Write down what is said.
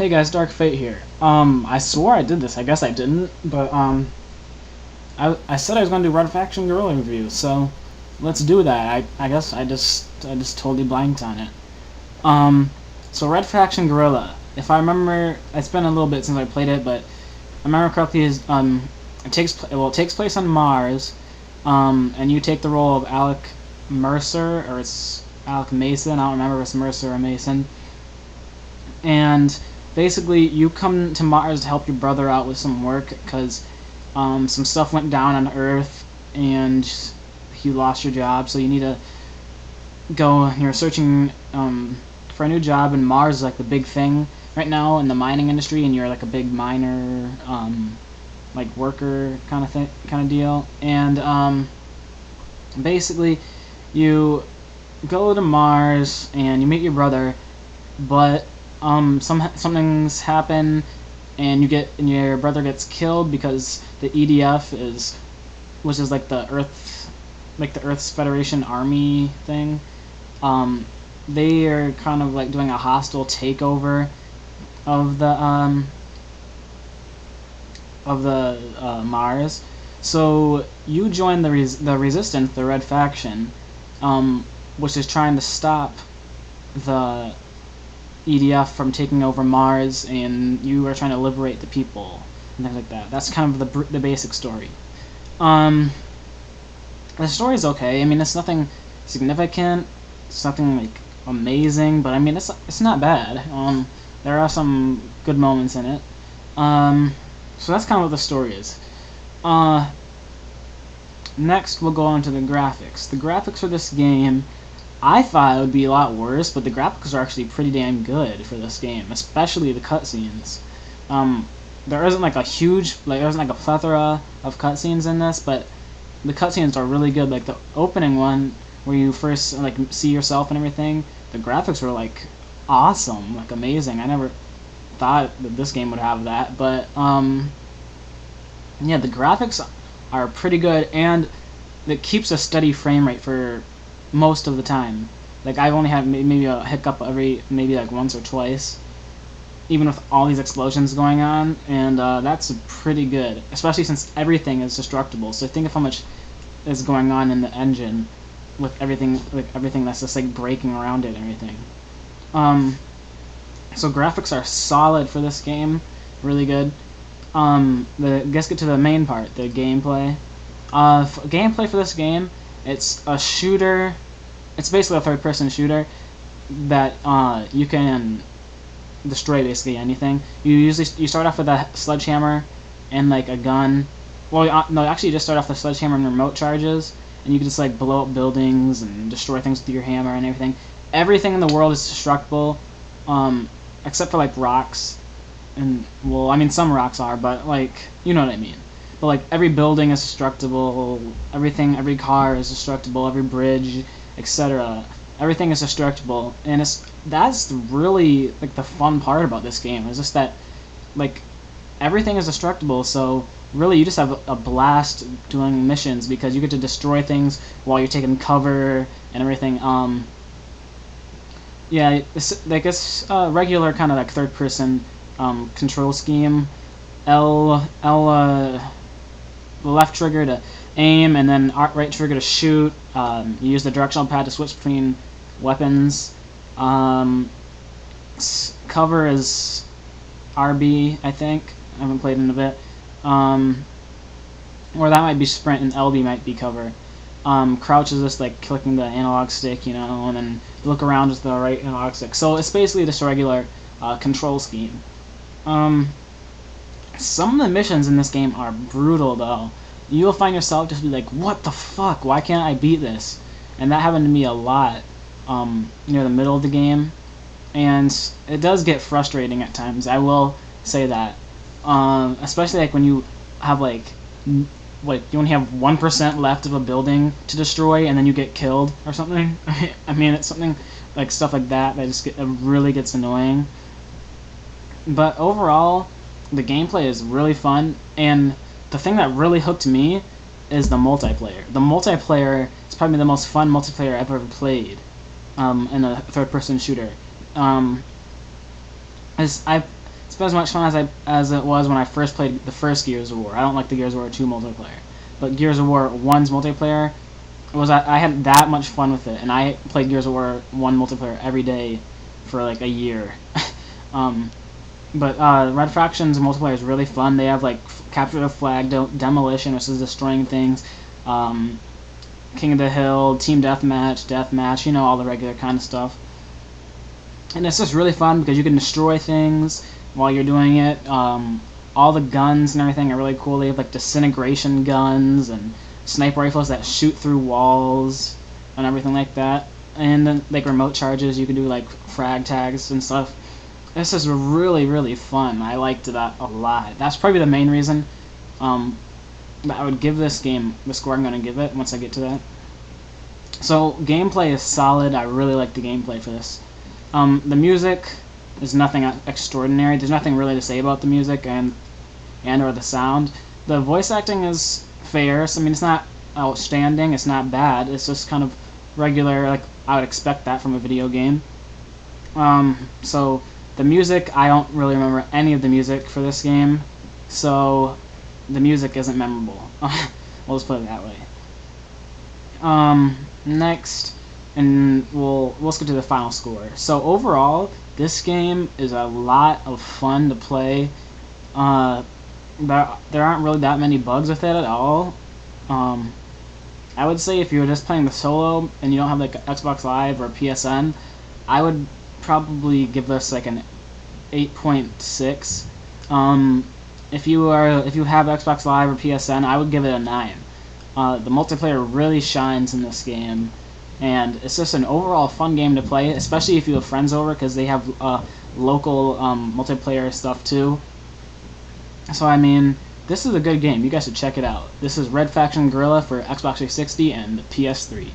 Hey guys, DarkFayte here. I swore I did this. I guess I didn't, but I said I was gonna do Red Faction Guerilla review, so let's do that. I guess I just totally blanked on it. So Red Faction Guerilla. If I remember, it's been a little bit since I played it, but I remember correctly, is it takes place on Mars, and you take the role of Alec Mercer, or it's Alec Mason. I don't remember if it's Mercer or Mason. And basically, you come to Mars to help your brother out with some work because some stuff went down on Earth and you lost your job, so you need to go. You're searching for a new job, and Mars is like the big thing right now in the mining industry, and you're like a big miner, like worker kind of deal. And basically, you go to Mars and you meet your brother, but some things happen, and your brother gets killed because the EDF which is like the Earth's Federation Army thing. They are kind of like doing a hostile takeover of the Mars. So you join the Resistance, the Red Faction, which is trying to stop the EDF from taking over Mars, and you are trying to liberate the people and things like that. That's kind of the basic story. The story's okay. I mean, it's nothing significant. It's nothing like amazing, but I mean, it's not bad. There are some good moments in it. So that's kind of what the story is. Next, we'll go on to the graphics. The graphics for this game, I thought it would be a lot worse, but the graphics are actually pretty damn good for this game, especially the cutscenes. There isn't like a plethora of cutscenes in this, but the cutscenes are really good. Like the opening one, where you first like see yourself and everything, the graphics were like awesome, like amazing. I never thought that this game would have that, but yeah, the graphics are pretty good, and it keeps a steady frame rate for most of the time. Like I've only had maybe a hiccup maybe like once or twice, even with all these explosions going on, and that's pretty good, especially since everything is destructible. So think of how much is going on in the engine with everything that's just like breaking around it and everything. So graphics are solid for this game, really good. Let's get to the main part, the gameplay. Gameplay for this game, it's a shooter. It's basically a third-person shooter that you can destroy basically anything. You start off with a sledgehammer and like a gun. Well, no, actually, you just start off with a sledgehammer and remote charges, and you can just like blow up buildings and destroy things with your hammer and everything. Everything in the world is destructible, except for like rocks. And well, I mean, some rocks are, but like, you know what I mean. But like every building is destructible, every car is destructible, every bridge, etc. Everything is destructible, and that's really like the fun part about this game. Is just that like everything is destructible, so really you just have a blast doing missions because you get to destroy things while you're taking cover and everything. Yeah, it's a regular kind of like third-person control scheme. Left trigger to aim, and then right trigger to shoot. You use the directional pad to switch between weapons. Cover is RB, I think. I haven't played in a bit. Or that might be sprint, and LB might be cover. Crouch is just like clicking the analog stick, and then look around with the right analog stick. So it's basically just a regular control scheme. Some of the missions in this game are brutal, though. You'll find yourself just be like, what the fuck? Why can't I beat this? And that happened to me a lot near the middle of the game. And it does get frustrating at times, I will say that. Especially like when you have like you only have 1% left of a building to destroy, and then you get killed or something. I mean, it's something like stuff like that it really gets annoying. But overall, the gameplay is really fun, and the thing that really hooked me is the multiplayer. The multiplayer is probably the most fun multiplayer I've ever played in a third-person shooter. been as much fun as it was when I first played the first Gears of War. I don't like the Gears of War 2 multiplayer, but Gears of War 1's multiplayer I had that much fun with it, and I played Gears of War 1 multiplayer every day for like a year. But Red Faction's multiplayer is really fun. They have like Capture the Flag, Demolition, which is destroying things, King of the Hill, Team Deathmatch, you know, all the regular kind of stuff. And it's just really fun because you can destroy things while you're doing it. All the guns and everything are really cool. They have like disintegration guns and sniper rifles that shoot through walls and everything like that. And then like remote charges, you can do like frag tags and stuff. This is really, really fun. I liked that a lot. That's probably the main reason that I would give this game the score I'm going to give it once I get to that. So gameplay is solid. I really like the gameplay for this. The music is nothing extraordinary. There's nothing really to say about the music and or the sound. The voice acting is fair. So, I mean, it's not outstanding. It's not bad. It's just kind of regular. Like I would expect that from a video game. So the music, I don't really remember any of the music for this game. So the music isn't memorable. We'll just put it that way. Next, and we'll skip to the final score. So overall, this game is a lot of fun to play. There aren't really that many bugs with it at all. I would say if you were just playing the solo and you don't have like Xbox Live or PSN, I would probably give this like an 8.6. If you have Xbox Live or PSN, I would give it a 9. The multiplayer really shines in this game, and it's just an overall fun game to play, especially if you have friends over, because they have local multiplayer stuff too. So I mean, this is a good game. You guys should check it out. This is Red Faction Guerilla for Xbox 360 and the PS3.